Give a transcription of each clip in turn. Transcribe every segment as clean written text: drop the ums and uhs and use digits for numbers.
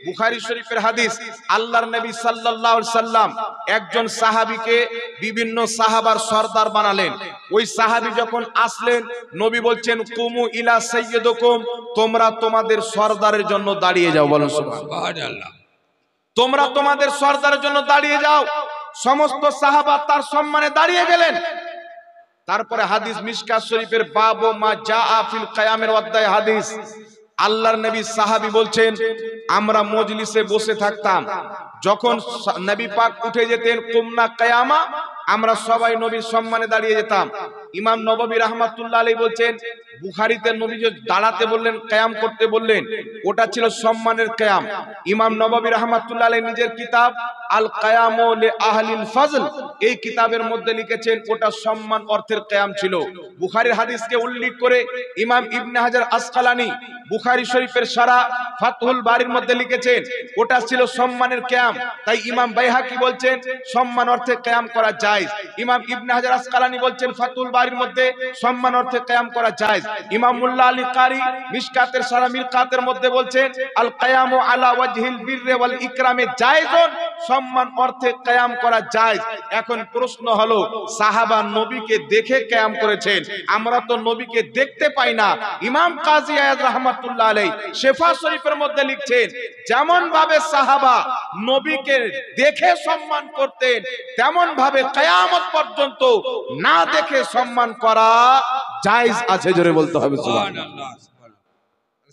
বুখারী শরীফের হাদিস, আল্লাহর নবী সাল্লাল্লাহু আলাইহি সাল্লাম একজন সাহাবীকে বিভিন্ন সাহাবার সরদার বানালেন। ওই সাহাবী যখন আসলেন, নবী বলছেন কুমু ইলা সাইয়্যিদিকুম, তোমরা তোমাদের সরদারের জন্য দাঁড়িয়ে যাও। বলেন সুবহানাল্লাহ। তোমরা তোমাদের সরদারের জন্য দাঁড়িয়ে যাও। সমস্ত সাহাবা তার সম্মানে দাঁড়িয়ে গেলেন। তারপরে হাদিস মিশকাত শরীফের বাবু মা জাআ ফিল কিয়ামের অধ্যায় হাদিস, আল্লাহর নবী সাহাবী বলছেন আমরা মজলিসে বসে থাকতাম, যখন নবী পাক উঠে যেতেন কুমনা কিয়ামা, আমরা সবাই নবীর সম্মানে দাঁড়িয়ে যেতাম। ইমাম নববী রাহমাতুল্লাহ আলাইহি বলছেন বুখারীতে নবী যে দাঁড়াতে বললেন, কিয়াম করতে বললেন, ওটা ছিল সম্মানের কিয়াম। ইমাম নববী রাহমাতুল্লাহ আলাইহি নিজের কিতাব আল কিয়ামু লি আহলিল ফজল, এই কিতাবের মধ্যে লিখেছেন ওটা সম্মান অর্থের কিয়াম ছিল। বুখারীর হাদিসকে উল্লেখ করে ইমাম ইবনে হাজার আসকালানী বুখারী শরীফের শারা ফাতহুল বারীর মধ্যে লিখেছেন ওটা ছিল সম্মানের কিয়াম। তাই ইমাম বাইহাকি বলছেন সম্মান অর্থে কিয়াম করা জায়েজ। ইমাম ইবনে হাজার আসকালানী বলছেন ফাতহুল বারীর মধ্যে সম্মান অর্থে কিয়াম করা জায়েজ। ইমাম মুল্লা আলী কারি মিশকাতের শারা মিরকাতের মধ্যে বলছেন আল কিয়ামু আলা ওয়াজহিল বিররি ওয়াল ইকরামে জায়েজুন, সম্মান অর্থে কিয়াম করা জায়েজ। এখন প্রশ্ন হলো সাহাবা নবীকে দেখে কিয়াম করেছেন, আমরা তো নবীকে দেখতে পাই না। ইমাম কাজী আয়াদ রাহমাতুল্লাহ আলাইহি শিফা শরীফের মধ্যে লিখছেন যেমন ভাবে সাহাবা নবীকে দেখে সম্মান করতেন, তেমন ভাবে কিয়ামত পর্যন্ত না দেখে সম্মান করা জায়েজ আছে। জোরে বলতে হবে সুবহানাল্লাহ।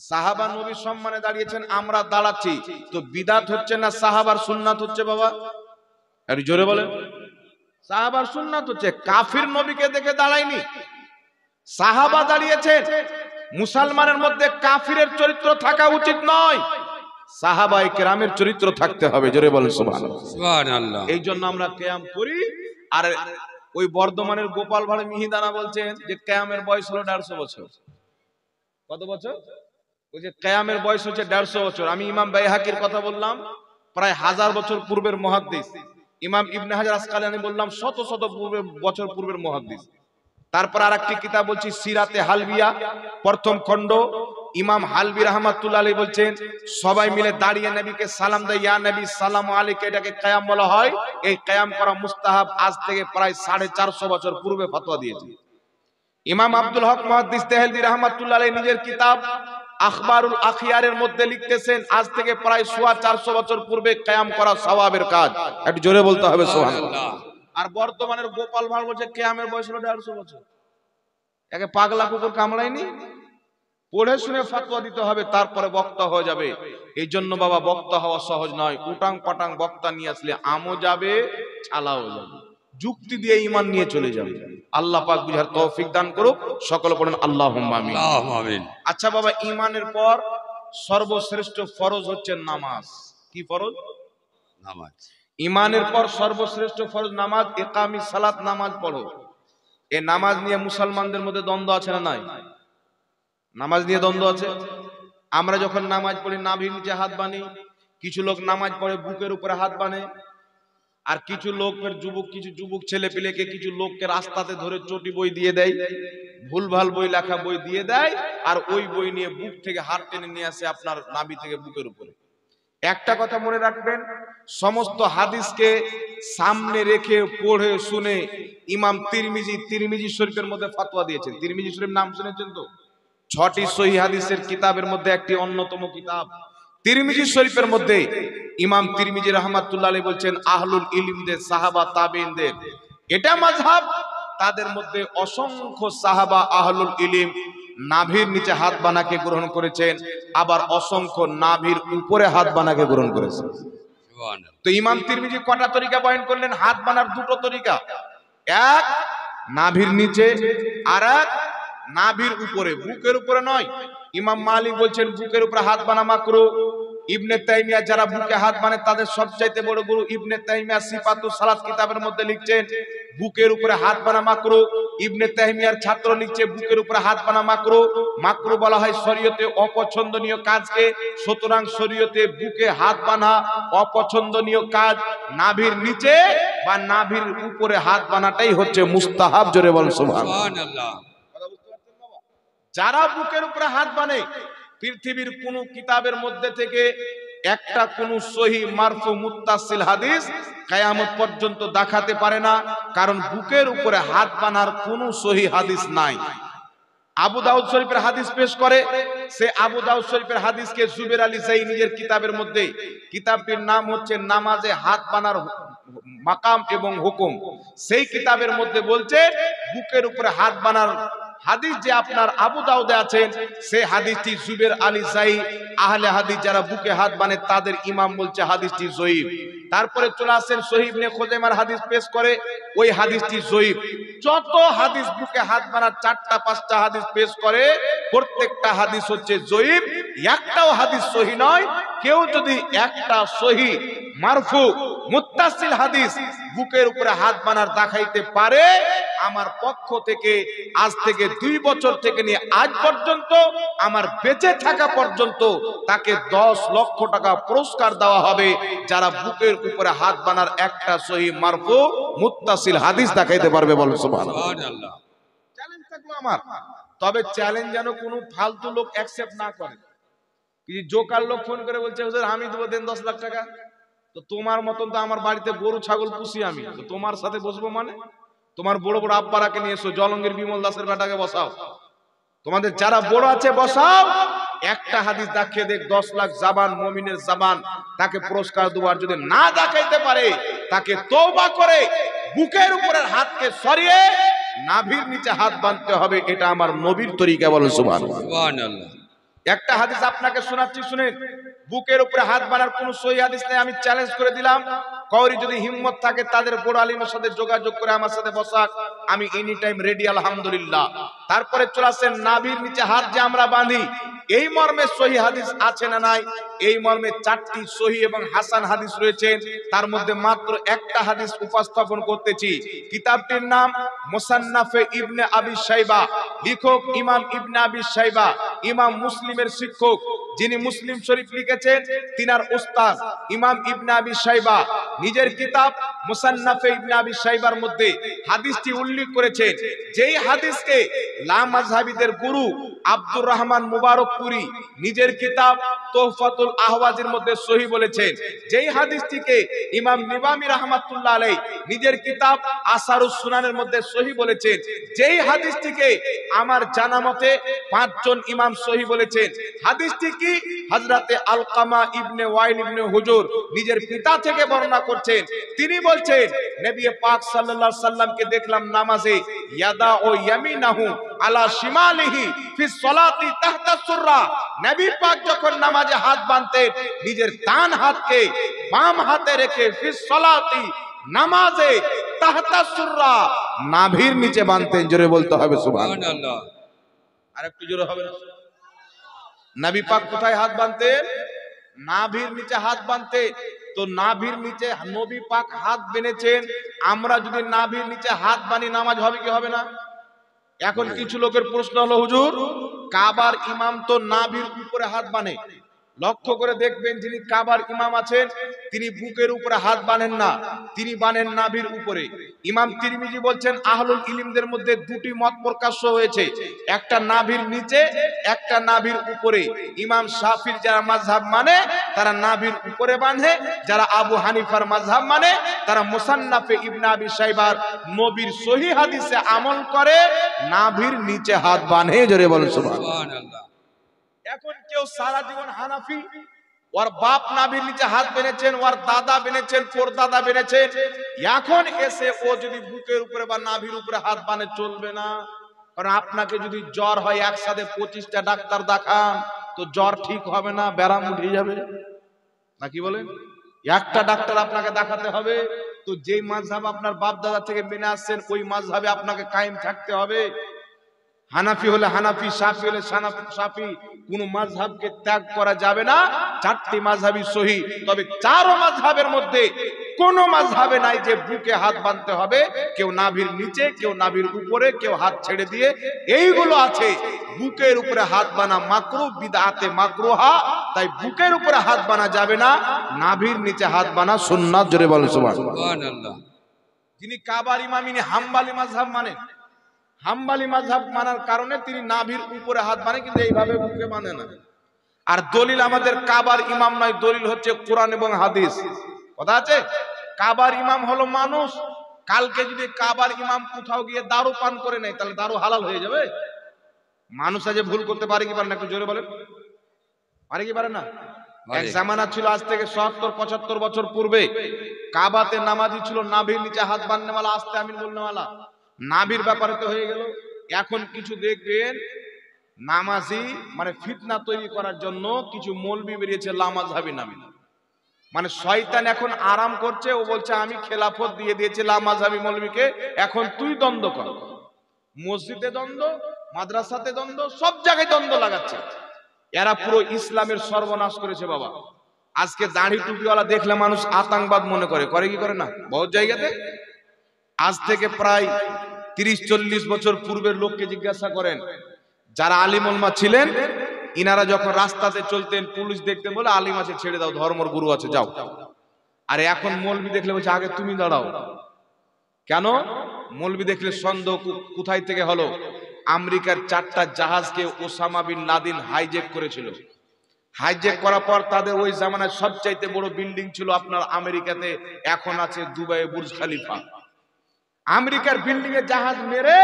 সাহাবা নবীর সম্মানে দাঁড়িয়েছেন, আমরা দাঁড়াচ্ছি, তো বিদআত হচ্ছে না সাহাবার সুন্নাত হচ্ছে? বাবা একটু জোরে বলেন। সাহাবার সুন্নাত হচ্ছে। কাফির নবীকে দেখে দাঁড়ায়নি, সাহাবা দাঁড়িয়েছেন। মুসলমানের মধ্যে কাফিরের চরিত্র থাকা উচিত নয়, সাহাবায়ে কেরামের চরিত্র থাকতে হবে। জোরে বলেন সুবহানাল্লাহ। এই জন্য আমরা কিয়াম করি। আর ওই বর্ধমানের গোপাল ভাড়ে মিহিদানা বলছেন যে কিয়ামের বয়স হলো 150 বছর। কত বছর? ওই যে কিয়ামের বয়স হচ্ছে 150 বছর। আমি ইমাম বাইহাকির কথা বললাম, প্রায় 1000 বছর পূর্বের মুহাদ্দিস। ইমাম ইবনে হাজার আসকালানী বললাম শত শত বছর পূর্বের মুহাদ্দিস। তারপর আরেকটি কিতাব বলছি সিরাতে হালবিয়া প্রথম খণ্ড, ইমাম হালবি রাহমাতুল্লাহ আলাইহি বলছেন সবাই মিলে দাঁড়িয়ে নবীকে সালাম দেয়, ইয়া নবী সালামু আলাইকা, এটাকে কিয়াম বলা হয়। এই কিয়াম করা মুস্তাহাব আজ থেকে প্রায় 450 বছর পূর্বে ফতোয়া দিয়েছে। ইমাম আব্দুল হক মুহাদ্দিস দেহলভী রাহমাতুল্লাহ আলাইহি নিজের কিতাব আখবারুল আখিয়ারের মধ্যে লিখতেছেন আজ থেকে প্রায় 450 বছর পূর্বে কিয়াম করা সওয়াবের কাজ। একটু জোরে বলতে হবে সুবহানাল্লাহ। আর বর্তমানের গোপাল ভাড় বলছে কিয়ামের বয়স হলো 150 বছর। একে পাগলা কুকুর কামড়ায়নি? পড়ে শুনে ফতোয়া দিতে হবে, তারপরে বক্তা হয়ে যাবে। এই জন্য বাবা বক্তা হওয়া সহজ নয়। উটাং পাটাং বক্তা নিয়ে আসলে আমও যাবে, ছালাও যাবে, যুক্তি দিয়ে ঈমান নিয়ে চলে যাবে। আল্লাহ পাক বুঝার তৌফিক দান করুক। সকলে পড়েন আল্লাহুম্মা আমিন। আমিন। আচ্ছা বাবা, ঈমানের পর সর্বশ্রেষ্ঠ ফরজ হচ্ছে নামাজ। কি ফরজ? নামাজ। ঈমানের পর সর্বশ্রেষ্ঠ ফরজ নামাজ। ইকামিস সালাত, নামাজ পড়ো। এই নামাজ নিয়ে মুসলমানদের মধ্যে দ্বন্দ্ব আছে না নাই? নামাজ নিয়ে দ্বন্দ্ব আছে। আমরা যখন নামাজ পড়ি নাভির নিচে হাত বানি, কিছু লোক নামাজ পড়ে বুকের উপরে হাত বানে, আর কিছু লোকের কিছু যুবক ছেলে পেলেকে কিছু লোককে রাস্তাতে ধরে চটি বই দিয়ে দেয়, ভুলভাল বই লেখা বই দিয়ে দেয়, আর ওই বই নিয়ে বুক থেকে হাত টেনে নিয়ে আসে আপনার নাভি থেকে বুকের উপরে। একটা কথা মনে রাখবেন, সমস্ত হাদিসকে সামনে রেখে পড়ে শুনে ইমাম তিরমিজি শরীফের মধ্যে ফতোয়া দিয়েছেন। তিরমিজি শরীফ নাম শুনেছেন তো? 6টি সহিহ হাদিসের কিতাবের মধ্যে একটি অন্যতম কিতাব তিরমিজি শরীফের মধ্যে ইমাম তিরমিজি রাহমাতুল্লাহ আলাইহি বলছেন আহলুল ইলমদের, সাহাবা তাবেঈনদের এটা মাযহাব। তাদের মধ্যে অসংখ্য সাহাবা আহলুল ইলম নাভির নিচে হাত বানাকে গ্রহণ করেছেন, আবার অসংখ্য নাভির উপরে হাত বানাকে গ্রহণ করেছেন। তো ইমাম তিরমিজি কটা তরিকা বয়ান করলেন? হাত বানার দুটো তরিকা, এক নাভির নিচে, আর এক নাভির উপরে, বুকের উপরে নয়। ইমাম মালিক বলছেন বুকের উপরে হাত বানা মাকরুহ। ইবনে তাইমিয়া যারা বুকে হাত বানে তাদের সবচাইতে বড় গুরু ইবনে তাইমিয়া সিফাতুস সালাত কিতাবের মধ্যে লিখছেন বুকের উপরে হাত বানা মাকরুহ। ইবনে তাইমিয়ার ছাত্র লিখছে বুকের উপরে হাত বানা মাকরুহ। মাকরুহ বলা হয় শরীয়তে অপছন্দনীয় কাজকে, সুতরাং শরীয়তে বুকে হাত বানা অপছন্দনীয় কাজ। নাভির নিচে বা নাভির উপরে হাত বানাটাই হচ্ছে মুস্তাহাব। জোরে বল সুবহানাল্লাহ। যারা বুকের উপরে হাত বানে পৃথিবীর কোন কিতাবের মধ্যে থেকে একটা কোন সহি মারফু মুত্তাসিল হাদিস কিয়ামত পর্যন্ত দেখাতে পারে না, কারণ বুকের উপরে হাত বানার কোন সহি হাদিস নাই। আবু দাউদ শরীফের হাদিস পেশ করে, সে আবু দাউদ শরীফের হাদিসকে জুবের আলী জাই নিজের কিতাবের মধ্যে, কিতাবটির নাম হচ্ছে নামাজে হাত বানার মাকাম এবং হুকুম, সেই কিতাবের মধ্যে বলছে বুকের উপরে হাত বানার হাদিস যে আপনার আবু দাউদে আছেন, সেই হাদিসটি জুবের আলী জাই আহলে হাদিস যারা বুকে হাত বানে তাদের ইমাম বলছে হাদিসটি জয়ীফ। তারপরে চলে আসেন সহিহ ইবনে খুজাইমার হাদিস পেশ করে, ওই হাদিসটি জয়ীফ। যত হাদিস বুকে হাত বানার 4টা 5টা হাদিস পেশ করে, প্রত্যেকটা হাদিস হচ্ছে জয়ীফ, একটাও হাদিস সহি নয়। কেউ যদি একটা সহি মারফু মুত্তাসিল হাদিস বুকের উপরে হাত বানার দেখাইতে পারে, আমার পক্ষ থেকে আজ থেকে 2 বছর থেকে নিয়ে আজ পর্যন্ত আমার বেঁচে থাকা পর্যন্ত তাকে 10 লক্ষ টাকা পুরস্কার দেওয়া হবে, যারা বুকের উপরে হাত বানার একটা সহি মারফু মুত্তাসিল হাদিস দেখাইতে পারবে। বলেন সুবহানাল্লাহ। চ্যালেঞ্জ থাকলো আমার, তবে চ্যালেঞ্জ যেন কোনো ফালতু লোক অ্যাকসেপ্ট না করে। কি জোকার লোক ফোন করে বলছে হুজুর আমি দেবো, দেন 10 লাখ টাকা। তো তোমার মতন তো আমার বাড়িতে গরু ছাগল পুষি আমি, তো তোমার সাথে বসবো মানে? তোমার বড় বড় আব্বারাকে নিয়ে এসো, জলঙ্গির বিমল দাসের বেটাকে বসাও, তোমাদের যারা বড় আছে বসাও, একটা হাদিস দেখিয়ে দেখ 10 লাখ জাবান মুমিনের জাবান, তাকে পুরস্কার দেওয়ার যদি না দেখাইতে পারে তাকে তওবা করে বুকের উপরের হাতকে সরিয়ে নাভির নিচে হাত বাঁধতে হবে। এটা আমার নবীর তরিকা। বলেন সুবহানাল্লাহ। একটা হাদিস আপনাকে শোনাচ্ছি, শুনেন। বুকের উপরে হাত বানার কোন সহি হাদিস নেই, আমি চ্যালেঞ্জ করে দিলাম। কাউরি যদি হিম্মত থাকে তাদের বড় আলিমের সাথে যোগাযোগ করে আমার সাথে বসাক, আমি এনি টাইম রেডি আলহামদুলিল্লাহ। তারপরে চলে আসেন নাভির নিচে হাত যে আমরা বাঁধি, এই মর্মে সহি হাদিস আছে না নাই? এই মর্মে 4টি সহি এবং হাসান হাদিস রয়েছে, তার মধ্যে মাত্র একটা হাদিস উপস্থাপন করতেছি। কিতাবটির নাম মুসান্নাফে ইবনে আবি শাইবা, লেখক ইমাম ইবনে আবি শাইবা, ইমাম মুসলিমের শিক্ষক যিনি মুসলিম শরীফ লিখেছেন, তিনার উস্তাদ ইমাম ইবনে আবি শাইবা নিজের কিতাব মুসান্নাফে ইবনে আবি শাইবার মধ্যে হাদিসটি উল্লেখ করেছেন। যেই হাদিসকে লা মাযহাবিদের গুরু আব্দুর রহমান মুবারকপুরি নিজের কিতাব তোহফাতুল আহওয়াজের মধ্যে সহি বলেছেন, যেই হাদিসটিকে ইমাম নিবামি রাহমাতুল্লাহ আলাইহি নিজের কিতাব আসারুস সুনানের মধ্যে সহি বলেছেন, যেই হাদিসটিকে আমার জানা মতে 5 জন ইমাম সহি বলেছেন। হাদিসটি কি? হযরতে আলকামা ইবনে ওয়াইল ইবনে হুজুর নিজের পিতা থেকে বর্ণনা করছেন। তিনি বলছেন নবী পাক সাল্লাল্লাহু আলাইহি সাল্লামকে দেখলাম নামাজে ইয়াদা ও ইয়ামিনাহু আলা শিমালিহি ফি সলাতি তাহতা সুররা, নবী পাক যখন নামাজে হাত বাঁধতেন নিজের ডান হাতকে বাম হাতে রেখে ফি সলাতি নামাজে তাহতা সুররা নাভির নিচে বাঁধতেন। জোরে বলতে হবে সুবহানাল্লাহ। আরেকটু জোরে হবে না? নবী পাক কোথায় হাত বাঁধতেন? নাভির নিচে হাত বাঁধতেন। তো নাভির নিচে নবী পাক হাত বেঁধেছেন, আমরা যদি নাভির নিচে হাত বাঁধি নামাজ হবে কি হবে না? এখন কিছু লোকের প্রশ্ন হলো হুজুর কাবার ইমাম তো নাভির উপরে হাত বাঁধে, লক্ষ্য করে দেখবেন যিনি কাবার ইমাম আছেন তিনি বুকের উপরে হাত বাঁধেন না, তিনি বাঁধেন নাভির উপরে। ইমাম তিরমিজি বলছেন আহলুল ইলমদের মধ্যে 2টি মত প্রকাশ্য হয়েছে, একটা নাভির নিচে, একটা নাভির উপরে। ইমাম শাফির যারা মাযহাব মানে তারা নাভির উপরে বাঁধে, যারা আবু হানিফার মাযহাব মানে তারা মুসান্নাফে ইবনে আবি শাইবার নবীর সহিহ হাদিসে আমল করে নাভির নিচে হাত বাঁধে। জোরে বলেন সুবহানাল্লাহ। এখন কেউ সারা জীবন হানাফি, ওর বাপ নাভির নিচে হাত বেঁধেছেন, ওর দাদা বেঁধেছেন, পরদাদা বেঁধেছেন, এখন এসে ও যদি বুকের উপরে বা নাভির উপরে হাত বাঁধে চলবে না। কারণ আপনাকে যদি জ্বর হয় একসাথে 25টা ডাক্তার দেখান তো জ্বর ঠিক হবে না, ব্যারাম উঠে যাবে নাকি বলেন? একটা ডাক্তার আপনাকে দেখাতে হবে। তো যেই মাযহাব আপনার বাপ দাদা থেকে মেনে আসছেন ওই মাযহাবে আপনাকে কায়েম থাকতে হবে। হানাফি হলে হানাফি, শাফি হলে শাফি, কোন মাযহাবকে ত্যাগ করা যাবে না। 4টি মাযহাবই সহি, তবে 4 মাযহাবের মধ্যে কোন মাযহাবে নাই যে বুকে হাত বাঁধতে হবে, কেউ নাভির নিচে, কেউ নাভির উপরে, কেউ হাত ছেড়ে দিয়ে, এইগুলো আছে। বুকের উপরে হাত বানা মাকরুহ, বিদআতে মাকরুহা, তাই বুকের উপরে হাত বানা যাবে না, নাভির নিচে হাত বানা সুন্নাত। জোরে বলেন সুবহানাল্লাহ। যিনি কাবার ইমাম ইনি হাম্বলি মাযহাব মানে, হাম্বলি মাযহাব মানার কারণে তিনি নাভির উপরে হাত বাঁধে, কিন্তু এইভাবে বুকে বাঁধে না। আর দলিল আমাদের কাবার ইমাম নয়, দলিল হচ্ছে কোরআন এবং হাদিস। কথা আছে? কাবার ইমাম হলো মানুষ। কালকে যদি কাবার ইমাম কোথাও গিয়ে দারু পান করে নেয়, তাহলে দারু হালাল হয়ে যাবে? মানুষ আজ ভুল করতে পারে কি পারে না? একটু জোরে বলেন, পারে কি পারে না? এক জামানা ছিল, আজ থেকে ৭০-৭৫ বছর পূর্বে, কাবাতে নামাজি ছিল নাভির নিচে হাত বাঁধনেওয়ালা, আস্তে আমিন বলনেওয়ালা। নাভির ব্যাপারে তো হয়ে গেল। এখন কিছু দেখবেন নামাজি মানে ফিতনা তৈরি করার জন্য কিছু মৌলবি বেরিয়েছে লামাযহাবী নামে। মানে শয়তান এখন আরাম করছে, ও বলছে আমি খেলাফত দিয়ে দিয়েছি লামাযহাবী মৌলবীকে, এখন তুই দ্বন্দ্ব কর। মসজিদে দ্বন্দ্ব, মাদ্রাসাতে দ্বন্দ্ব, সব জায়গায় দ্বন্দ্ব লাগাচ্ছে। এরা পুরো ইসলামের সর্বনাশ করেছে বাবা। আজকে দাড়ি টুপিওয়ালা দেখলে মানুষ আতঙ্কবাদ মনে করে, করে কি করে না? বহু জায়গাতে আজ থেকে প্রায় ৩০-৪০ বছর পূর্বের লোককে জিজ্ঞাসা করেন, যারা আলিম ওলামা ছিলেন, ইনারা যখন রাস্তাতে চলতেন, পুলিশ দেখতেন, বলে আলিম আছে ছেড়ে দাও, ধর্মর গুরু আছে যাও। আর এখন মৌলবি দেখলে বলছে আগে তুমি দাঁড়াও। কেন? মৌলবি দেখলে সন্দেহ কোথায় থেকে হলো? আমেরিকার 4টা জাহাজকে ওসামা বিন লাদেন হাইজ্যাক করেছিল। হাইজ্যাক করার পর তাদের ওই জামানায় সবচাইতে বড় বিল্ডিং ছিল আপনার আমেরিকাতে, এখন আছে দুবাইয়ে বুর্জ খলিফা। আমেরিকার বিল্ডিং এ জাহাজ মেরে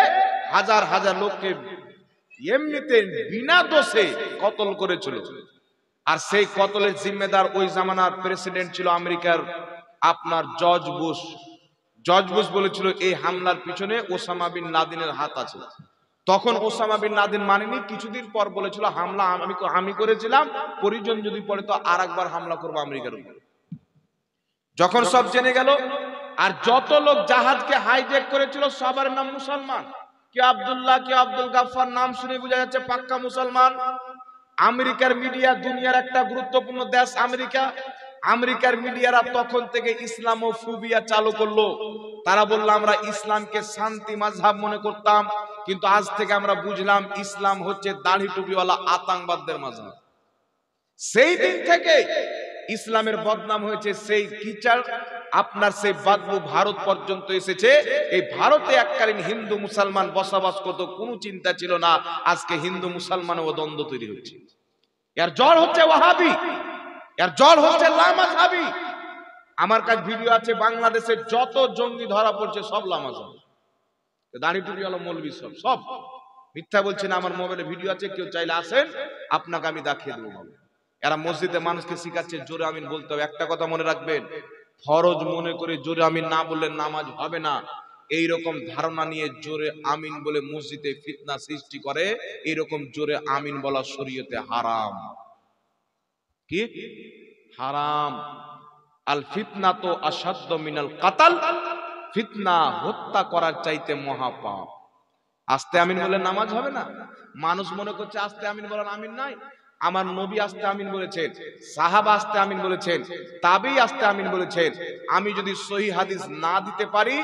হাজার হাজার লোককে এমনিতে বিনা দোষে কতল করেছিল। আর সেই কতলের জিম্মেদার ওই জামানার প্রেসিডেন্ট ছিল আমেরিকার আপনার জর্জ বুশ। জর্জ বুশ বলেছিল এই হামলার পিছনে ওসামা বিন লাদেনের হাত আছে। তখন ওসামা বিন লাদেন মানেনি, কিছুদিন পর বলেছিল হামলা আমি করেছিলাম, পরিজন যদি পড়ে তো আরেকবার হামলা করবো আমেরিকার উপরে। যখন সব জেনে গেল, আর যত লোক জাহাজকে হাইজ্যাক করেছিল সবার নাম মুসলমান। কে আব্দুল্লাহ, কে আব্দুল গাফফার, নাম শুনে বোঝা যাচ্ছে পাক্কা মুসলমান। আমেরিকার মিডিয়া, দুনিয়ার একটা গুরুত্বপূর্ণ দেশ আমেরিকা, আমেরিকার মিডিয়ারা তখন থেকে ইসলামোফোবিয়া চালু করলো। তারা বলল আমরা ইসলামকে শান্তি মাযহাব মনে করতাম, কিন্তু আজ থেকে আমরা বুঝলাম ইসলাম হচ্ছে দাড়ি টুপিওয়ালা আতঙ্কবাদদের মাযহাব। সেই দিন থেকে ইসলামের বদনাম হয়েছে। সেই কিচার আপনার সেই বাদবু ভারত পর্যন্ত এসেছে। এই ভারতে এককালীন হিন্দু মুসলমান বসবাস করত, কোনো চিন্তা ছিল না। আজকে হিন্দু মুসলমানেও দ্বন্দ্ব তৈরি হচ্ছে। এর জড় হচ্ছে ওয়াহাবি, এর জড় হচ্ছে লামাযহাবী। আমার কাছে ভিডিও আছে, বাংলাদেশের যত জঙ্গি ধরা পড়ছে সব লামাযহাবী, দাড়ি টুপিওয়ালা মৌলবী, সব মিথ্যা বলছে না। আমার মোবাইলে ভিডিও আছে, কেউ চাইলে আসেন, আপনাকে আমি দেখিয়ে দেবো। এরা মসজিদে মানুষকে শিখাচ্ছে জোরে আমিন বলতে হবে। একটা কথা মনে রাখবেন, ফরজ মনে করে জোরে আমিন না বললে নামাজ হবে না। এইরকম ধারণা নিয়ে জোরে আমিন বলে মসজিদে ফিতনা সৃষ্টি করে, এইরকম জোরে আমিন বলা শরীয়তে হারাম। কি হারাম? আল ফিতনা তো আসাদ্দ মিনাল কাতাল, ফিতনা হত্যা করার চাইতে মহাপাপ। আস্তে আমিন বলে নামাজ হবে না? মানুষ মনে করছে আস্তে আমিন বলার আমিন নাই। আমার নবী আস্তে আমিন বলেছেন, সাহাবা আস্তে আমিন বলেছেন, তাবেঈ আস্তে আমিন বলেছেন। আমি যদি সহিহ হাদিস না দিতে পারি